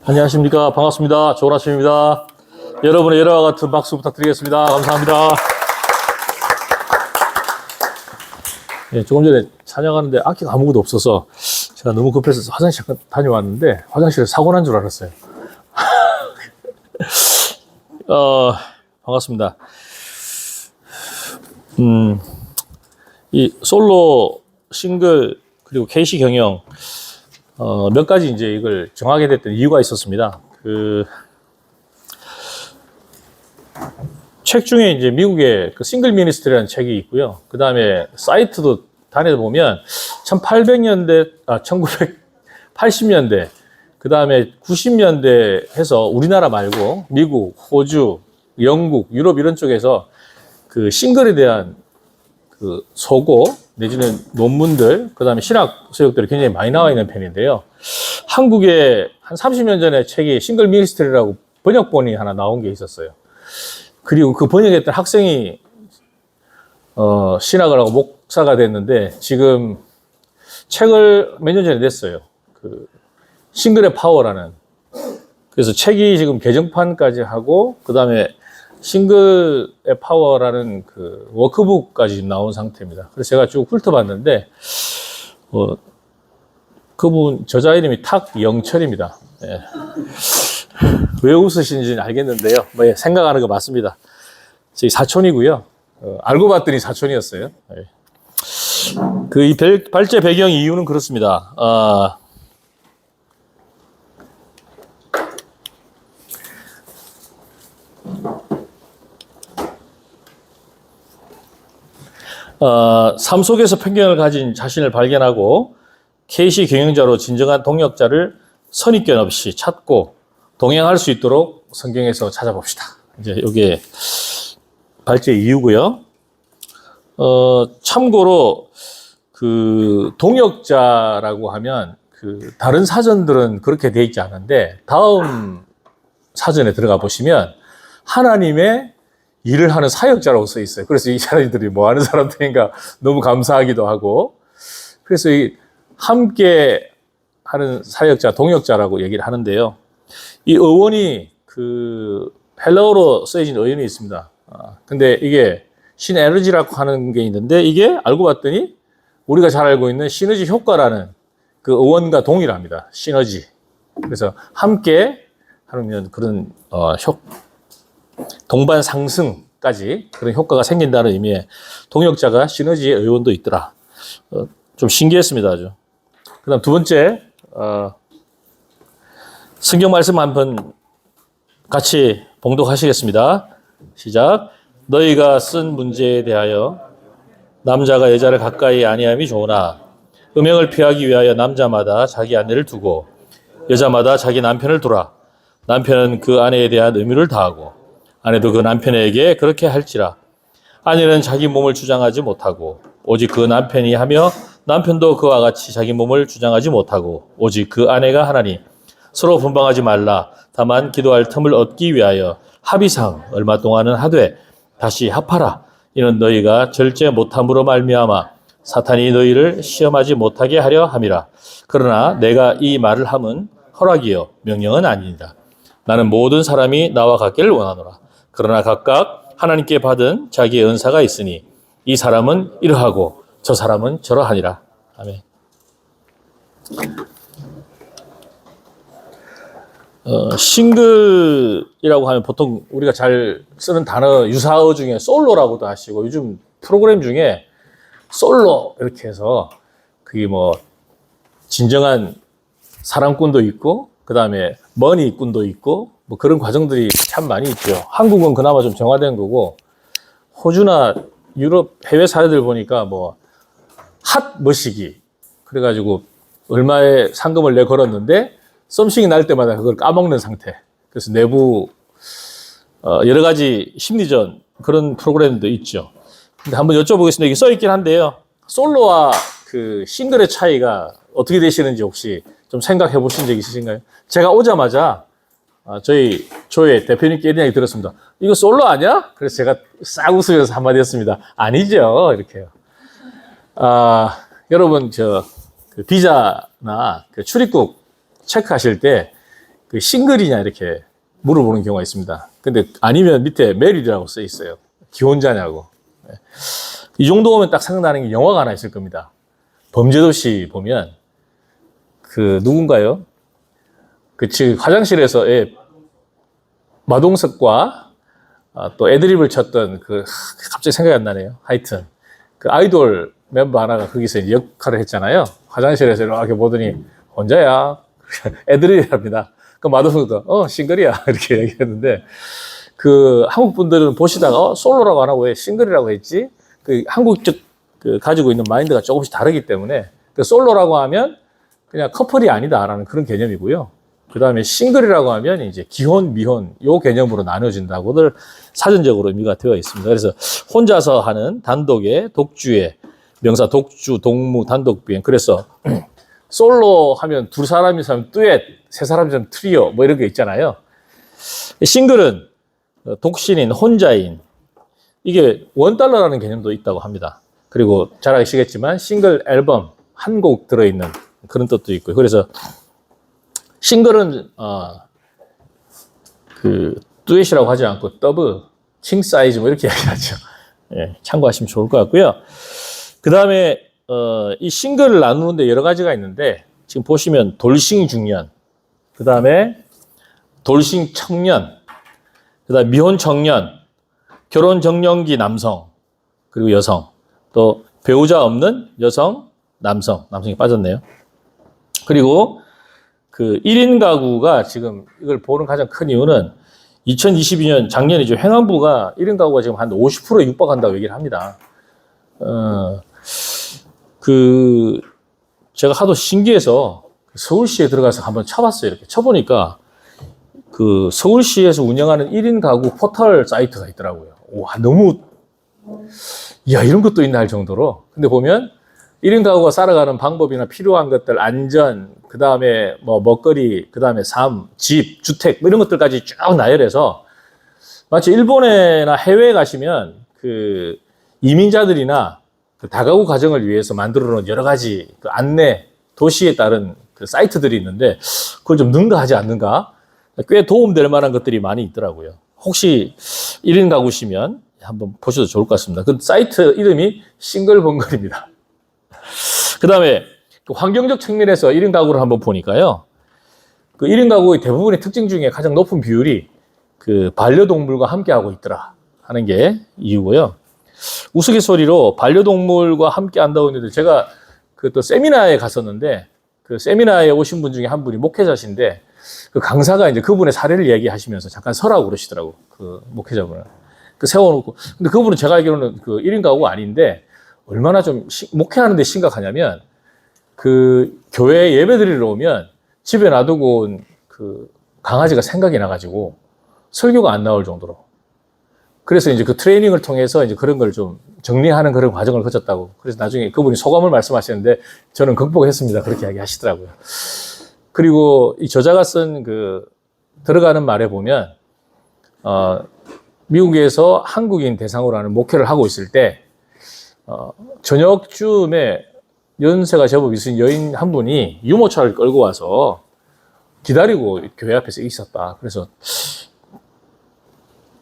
안녕하십니까. 반갑습니다. 좋은 아침입니다. 여러분의 열화와 같은 박수 부탁드리겠습니다. 감사합니다. 예, 조금 전에 찬양하는데 악기가 아무것도 없어서 제가 너무 급해서 화장실 다녀왔는데 화장실에 사고 난 줄 알았어요. 반갑습니다. 이 솔로 싱글 그리고 KC 경영 몇 가지 이제 이걸 정하게 됐던 이유가 있었습니다. 책 중에 이제 미국의 그 싱글 미니스트리라는 책이 있고요. 그 다음에 사이트도 다녀보면 1800년대, 1980년대, 그 다음에 90년대 해서 우리나라 말고 미국, 호주, 영국, 유럽 이런 쪽에서 그 싱글에 대한 그 소고 내지는 논문들, 그 다음에 신학 서적들이 굉장히 많이 나와 있는 편인데요. 한국에 한 30년 전에 책이 싱글 미니스트리라고 번역본이 하나 나온 게 있었어요. 그리고 그 번역했던 학생이 신학을 하고 목사가 됐는데 지금 책을 몇 년 전에 냈어요. 그 싱글의 파워라는. 그래서 책이 지금 개정판까지 하고 그 다음에 싱글의 파워라는 그 워크북까지 나온 상태입니다. 그래서 제가 쭉 훑어봤는데 그분 저자 이름이 탁영철입니다. 예. 왜 웃으시는지는 알겠는데요. 뭐 생각하는 거 맞습니다. 제 사촌이고요. 알고 봤더니 사촌이었어요. 예. 이 발제 배경 이유는 그렇습니다. 삶 속에서 편견을 가진 자신을 발견하고 KC 경영자로 진정한 동역자를 선입견 없이 찾고 동행할 수 있도록 성경에서 찾아봅시다. 이제 이게 발제 이유고요. 참고로 그 동역자라고 하면 그 다른 사전들은 그렇게 돼 있지 않은데 다음 사전에 들어가 보시면 하나님의 일을 하는 사역자라고 써 있어요. 그래서 이 사람들이 뭐 하는 사람들인가 너무 감사하기도 하고, 그래서 이 함께 하는 사역자, 동역자라고 얘기를 하는데요. 이 어원이 그 헬라어로 쓰여진 어원이 있습니다. 근데 이게 시너지라고 하는 게 있는데 이게 알고 봤더니 우리가 잘 알고 있는 시너지 효과라는 그 어원과 동일합니다. 시너지. 그래서 함께 하면 그런 동반 상승까지 그런 효과가 생긴다는 의미의 동역자가 시너지의 의원도 있더라. 좀 신기했습니다, 아주. 그 다음 두 번째, 성경 말씀 한번 같이 봉독하시겠습니다. 시작. 너희가 쓴 문제에 대하여 남자가 여자를 가까이 아니함이 좋으나 음행을 피하기 위하여 남자마다 자기 아내를 두고 여자마다 자기 남편을 두라. 남편은 그 아내에 대한 의무를 다하고 아내도 그 남편에게 그렇게 할지라. 아내는 자기 몸을 주장하지 못하고 오직 그 남편이 하며 남편도 그와 같이 자기 몸을 주장하지 못하고 오직 그 아내가 하나니 서로 분방하지 말라. 다만 기도할 틈을 얻기 위하여 합의상 얼마 동안은 하되 다시 합하라. 이는 너희가 절제 못함으로 말미암아 사탄이 너희를 시험하지 못하게 하려 함이라. 그러나 내가 이 말을 함은 허락이요 명령은 아닙니다. 나는 모든 사람이 나와 같기를 원하노라. 그러나 각각 하나님께 받은 자기의 은사가 있으니 이 사람은 이러하고 저 사람은 저러하니라. 아멘. 싱글이라고 하면 보통 우리가 잘 쓰는 단어 유사어 중에 솔로라고도 하시고 요즘 프로그램 중에 솔로 이렇게 해서 그게 뭐 진정한 사랑꾼도 있고 그 다음에 머니꾼도 있고 뭐 그런 과정들이 참 많이 있죠. 한국은 그나마 좀 정화된 거고 호주나 유럽 해외 사례들 보니까 뭐 핫 머시기 그래가지고 얼마의 상금을 내 걸었는데 썸씽이 날 때마다 그걸 까먹는 상태. 그래서 내부 여러 가지 심리전 그런 프로그램도 있죠. 근데 한번 여쭤보겠습니다. 이게 써있긴 한데요. 솔로와 그 싱글의 차이가 어떻게 되시는지 혹시 좀 생각해 보신 적 있으신가요? 제가 오자마자 저희 조회 대표님께 이런 이야기 들었습니다. 이거 솔로 아니야? 그래서 제가 싹 웃으면서 한마디 했습니다. 아니죠. 이렇게요. 여러분 그 비자나 그 출입국 체크하실 때 그 싱글이냐 이렇게 물어보는 경우가 있습니다. 근데 아니면 밑에 메릴이라고 써 있어요. 기혼자냐고. 이 정도 오면 딱 생각나는 게 영화가 하나 있을 겁니다. 범죄도시 보면 그 누군가요? 즉 화장실에서 마동석과 또 애드립을 쳤던 갑자기 생각이 안 나네요. 하여튼 그 아이돌 멤버 하나가 거기서 이제 역할을 했잖아요. 화장실에서 이렇게 보더니 혼자야 애드립이랍니다. 그 마동석도 싱글이야 이렇게 얘기했는데 그 한국 분들은 보시다가 솔로라고 안 하고 왜 싱글이라고 했지? 그 한국 쪽 가지고 있는 마인드가 조금씩 다르기 때문에 그 솔로라고 하면 그냥 커플이 아니다라는 그런 개념이고요. 그 다음에 싱글이라고 하면 이제 기혼, 미혼 요 개념으로 나눠진다고들 사전적으로 의미가 되어 있습니다. 그래서 혼자서 하는 단독의 독주의 명사 독주, 동무, 단독 비행. 그래서 솔로 하면 두 사람이서 하면 듀엣, 세 사람이서 하면 트리오 뭐 이런 게 있잖아요. 싱글은 독신인, 혼자인 이게 $1라는 개념도 있다고 합니다. 그리고 잘 아시겠지만 싱글 앨범 한 곡 들어있는 그런 뜻도 있고요. 그래서 싱글은 그 듀엣이라고 하지 않고 더블, 킹 사이즈 뭐 이렇게 얘기하죠. 예, 참고하시면 좋을 것 같고요. 그 다음에 이 싱글을 나누는데 여러 가지가 있는데 지금 보시면 돌싱 중년, 그 다음에 돌싱 청년, 그 다음에 미혼 청년, 결혼 정년기 남성, 그리고 여성, 또 배우자 없는 여성, 남성이 빠졌네요. 그리고 그 1인 가구가 지금 이걸 보는 가장 큰 이유는 2022년 작년이죠. 행안부가 1인 가구가 지금 한 50%에 육박한다고 얘기를 합니다. 제가 하도 신기해서 서울시에 들어가서 한번 쳐봤어요. 이렇게 쳐보니까 그 서울시에서 운영하는 1인 가구 포털 사이트가 있더라고요. 와, 너무, 이런 것도 있나 할 정도로. 근데 보면 1인 가구가 살아가는 방법이나 필요한 것들, 안전, 그 다음에 뭐 먹거리, 그 다음에 삶, 집, 주택, 뭐 이런 것들까지 쭉 나열해서 마치 일본이나 해외에 가시면 그 이민자들이나 그 다가구 가정을 위해서 만들어 놓은 여러 가지 그 안내, 도시에 따른 그 사이트들이 있는데 그걸 좀 능가하지 않는가? 꽤 도움될 만한 것들이 많이 있더라고요. 혹시 1인 가구시면 한번 보셔도 좋을 것 같습니다. 그 사이트 이름이 싱글벙글입니다. 그 다음에 환경적 측면에서 1인 가구를 한번 보니까요. 그 1인 가구의 대부분의 특징 중에 가장 높은 비율이 그 반려동물과 함께하고 있더라 하는 게 이유고요. 우스갯소리로 반려동물과 함께 한다고 했는데 제가 그 또 세미나에 갔었는데 그 세미나에 오신 분 중에 한 분이 목회자신데 그 강사가 이제 그분의 사례를 얘기하시면서 잠깐 서라고 그러시더라고. 그 목회자분은. 그 세워놓고. 근데 그분은 제가 알기로는 그 1인 가구가 아닌데 얼마나 좀 목회하는데 심각하냐면 그 교회 예배 드리러 오면 집에 놔두고 온 그 강아지가 생각이 나가지고 설교가 안 나올 정도로. 그래서 이제 그 트레이닝을 통해서 이제 그런 걸 좀 정리하는 그런 과정을 거쳤다고. 그래서 나중에 그분이 소감을 말씀하시는데 저는 극복했습니다. 그렇게 이야기하시더라고요. 그리고 이 저자가 쓴 그 들어가는 말에 보면 미국에서 한국인 대상으로 하는 목회를 하고 있을 때 저녁쯤에 연세가 제법 있으신 여인 한 분이 유모차를 끌고 와서 기다리고 교회 앞에서 있었다. 그래서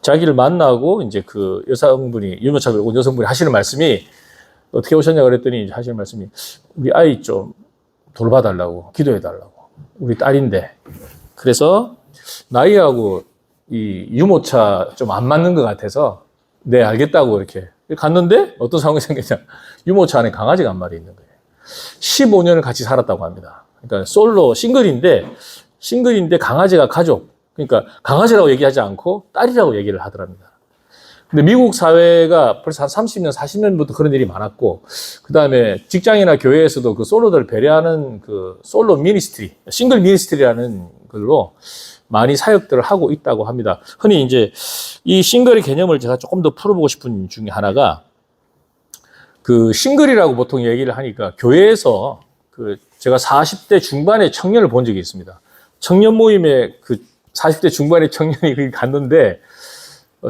자기를 만나고 이제 그 여성분이 유모차를 끌고 온 여성분이 하시는 말씀이 어떻게 오셨냐 그랬더니 하시는 말씀이 우리 아이 좀 돌봐달라고 기도해달라고 우리 딸인데 그래서 나이하고 이 유모차 좀 안 맞는 것 같아서 네 알겠다고 이렇게 갔는데 어떤 상황이 생겼냐 유모차 안에 강아지가 한 마리 있는 거예요. 15년을 같이 살았다고 합니다. 그러니까 솔로 싱글인데 강아지가 가족 그러니까 강아지라고 얘기하지 않고 딸이라고 얘기를 하더랍니다. 근데 미국 사회가 벌써 한 30년, 40년부터 그런 일이 많았고, 그 다음에 직장이나 교회에서도 그 솔로들을 배려하는 그 솔로 미니스트리, 싱글 미니스트리라는 걸로 많이 사역들을 하고 있다고 합니다. 흔히 이제 이 싱글의 개념을 제가 조금 더 풀어보고 싶은 중에 하나가 그 싱글이라고 보통 얘기를 하니까 교회에서 그 제가 40대 중반의 청년을 본 적이 있습니다. 청년 모임에 그 40대 중반의 청년이 갔는데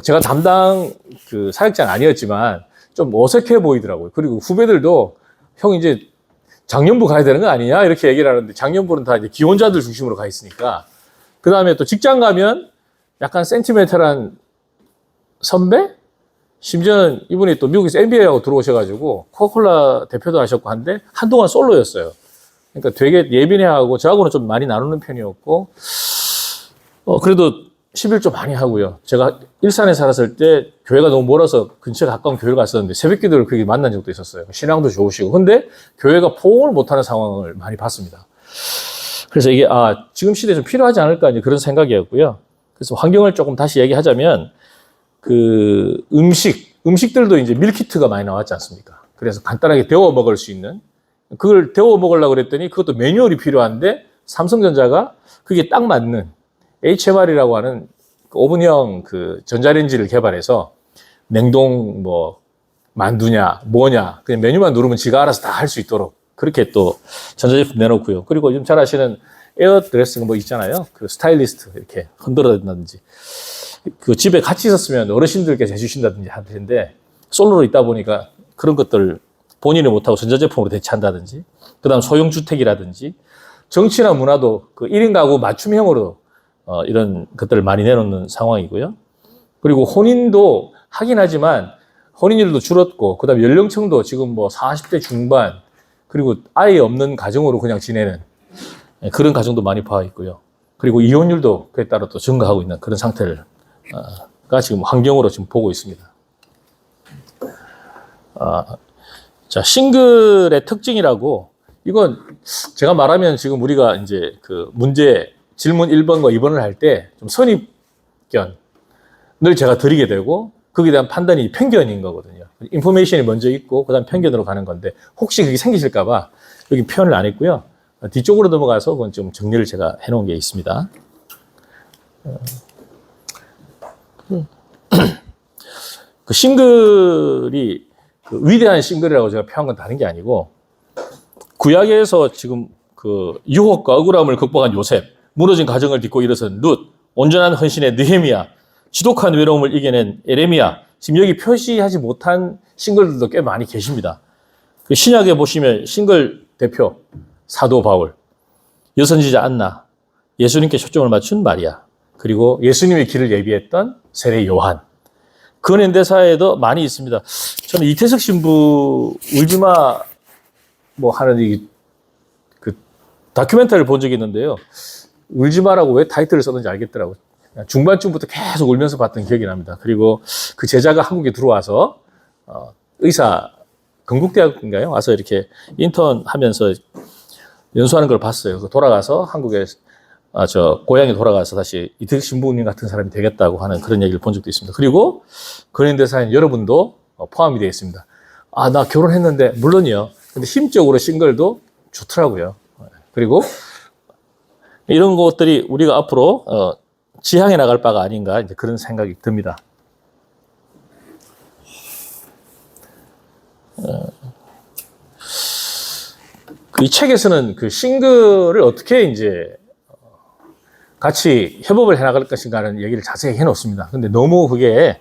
제가 담당 그 사역자는 아니었지만 좀 어색해 보이더라고요. 그리고 후배들도 형 이제 장년부 가야 되는 거 아니냐 이렇게 얘기를 하는데 장년부는 다 이제 기혼자들 중심으로 가 있으니까 그 다음에 또 직장 가면 약간 센티멘탈한 선배? 심지어는 이분이 또 미국에서 MBA하고 들어오셔가지고 코카콜라 대표도 하셨고 한데 한동안 솔로였어요. 그러니까 되게 예민해하고 저하고는 좀 많이 나누는 편이었고 그래도 11조 많이 하고요. 제가 일산에 살았을 때 교회가 너무 멀어서 근처에 가까운 교회를 갔었는데 새벽 기도를 그렇게 만난 적도 있었어요. 신앙도 좋으시고. 근데 교회가 포옹을 못하는 상황을 많이 봤습니다. 그래서 이게 지금 시대에 좀 필요하지 않을까 그런 생각이었고요. 그래서 환경을 조금 다시 얘기하자면 그 음식들도 이제 밀키트가 많이 나왔지 않습니까? 그래서 간단하게 데워 먹을 수 있는 그걸 데워 먹으려고 그랬더니 그것도 매뉴얼이 필요한데 삼성전자가 그게 딱 맞는 HMR이라고 하는 오븐형 그 전자레인지를 개발해서 냉동 뭐 만두냐 뭐냐 그냥 메뉴만 누르면 지가 알아서 다 할 수 있도록 그렇게 또 전자제품 내놓고요. 그리고 요즘 잘 아시는 에어드레스 뭐 있잖아요. 그 스타일리스트 이렇게 흔들어댄다든지 그 집에 같이 있었으면 어르신들께서 해주신다든지 할 텐데 솔로로 있다 보니까 그런 것들 본인이 못하고 전자제품으로 대체한다든지 그다음 소형주택이라든지 정치나 문화도 그 1인 가구 맞춤형으로 이런 것들을 많이 내놓는 상황이고요. 그리고 혼인도 하긴 하지만 혼인율도 줄었고 그다음 연령층도 지금 뭐 40대 중반 그리고 아이 없는 가정으로 그냥 지내는 그런 가정도 많이 봐와 있고요. 그리고 이혼율도 그에 따라 또 증가하고 있는 그런 상태를 가 지금 환경으로 지금 보고 있습니다. 자, 싱글의 특징이라고 이건 제가 말하면 지금 우리가 이제 그 문제 질문 1번과 2번을 할 때 좀 선입견을 제가 드리게 되고 거기에 대한 판단이 편견인 거거든요. 인포메이션이 먼저 있고 그다음 편견으로 가는 건데 혹시 그게 생기실까봐 여기 표현을 안 했고요. 뒤쪽으로 넘어가서 그건 좀 정리를 제가 해놓은 게 있습니다. 그 싱글이 그 위대한 싱글이라고 제가 표한 건 다른 게 아니고 구약에서 지금 그 유혹과 억울함을 극복한 요셉, 무너진 가정을 딛고 일어선 룻, 온전한 헌신의 느헤미야, 지독한 외로움을 이겨낸 에레미야, 지금 여기 표시하지 못한 싱글들도 꽤 많이 계십니다. 그 신약에 보시면 싱글 대표 사도 바울, 여선지자 안나, 예수님께 초점을 맞춘 마리아, 그리고 예수님의 길을 예비했던 세례 요한. 근현대사에도 많이 있습니다. 저는 이태석 신부 울지마 뭐 하는 그 다큐멘터리를 본 적이 있는데요. 울지마라고 왜 타이틀을 썼는지 알겠더라고요. 중반쯤부터 계속 울면서 봤던 기억이 납니다. 그리고 그 제자가 한국에 들어와서 의사 건국대학인가요? 와서 이렇게 인턴 하면서 연수하는 걸 봤어요. 돌아가서 한국에 고향에 돌아가서 다시 이태석 신부님 같은 사람이 되겠다고 하는 그런 얘기를 본 적도 있습니다. 그리고 근현대사인 여러분도 포함이 되어 있습니다. 나 결혼했는데 물론이요. 근데 힘적으로 싱글도 좋더라고요. 그리고 이런 것들이 우리가 앞으로 지향해 나갈 바가 아닌가 이제 그런 생각이 듭니다. 이 책에서는 그 싱글을 어떻게 이제 같이 협업을 해 나갈 것인가라는 얘기를 자세히 해 놓습니다. 근데 너무 그게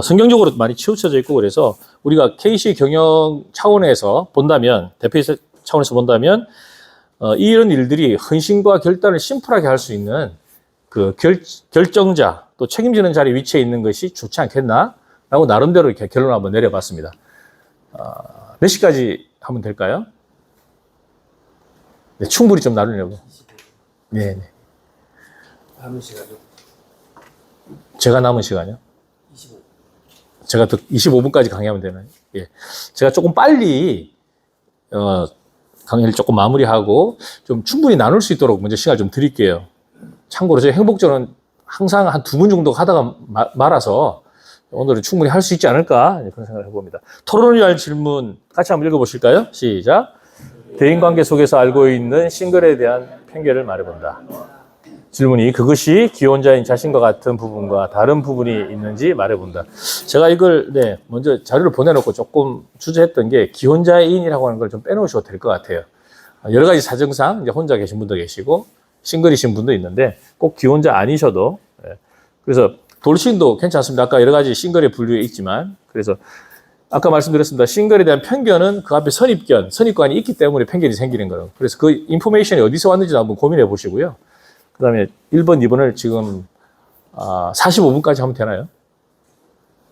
성경적으로 많이 치우쳐져 있고 그래서 우리가 KC 경영 차원에서 본다면, 대표이사 차원에서 본다면, 이런 일들이 헌신과 결단을 심플하게 할 수 있는 그 결정자 또 책임지는 자리에 위치해 있는 것이 좋지 않겠나? 라고 나름대로 이렇게 결론을 한번 내려봤습니다. 몇 시까지 하면 될까요? 네, 충분히 좀 나누려고. 네. 남은 시간은? 제가 남은 시간이요? 25. 제가 25분까지 강의하면 되나요? 예. 제가 조금 빨리, 강의를 조금 마무리하고 좀 충분히 나눌 수 있도록 먼저 시간을 좀 드릴게요. 참고로 저희 행복전은 항상 한 2분 정도 하다가 말아서 오늘은 충분히 할 수 있지 않을까 그런 생각을 해봅니다. 토론을 위한 질문 같이 한번 읽어보실까요? 시작. 대인관계 속에서 알고 있는 싱글에 대한 편견을 말해본다. 질문이 그것이 기혼자인 자신과 같은 부분과 다른 부분이 있는지 말해본다. 제가 이걸 먼저 자료를 보내놓고 조금 주저했던 게 기혼자인이라고 하는 걸 좀 빼놓으셔도 될 것 같아요. 여러 가지 사정상 이제 혼자 계신 분도 계시고 싱글이신 분도 있는데 꼭 기혼자 아니셔도 그래서 돌싱도 괜찮습니다. 아까 여러 가지 싱글의 분류에 있지만 그래서 아까 말씀드렸습니다. 싱글에 대한 편견은 그 앞에 선입견이 있기 때문에 편견이 생기는 거예요. 그래서 그 인포메이션이 어디서 왔는지도 한번 고민해 보시고요. 그 다음에 1번, 2번을 지금 45분까지 하면 되나요?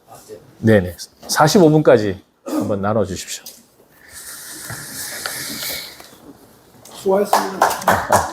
아, 네. 네네. 45분까지 한번 나눠주십시오. 수고하셨습니다.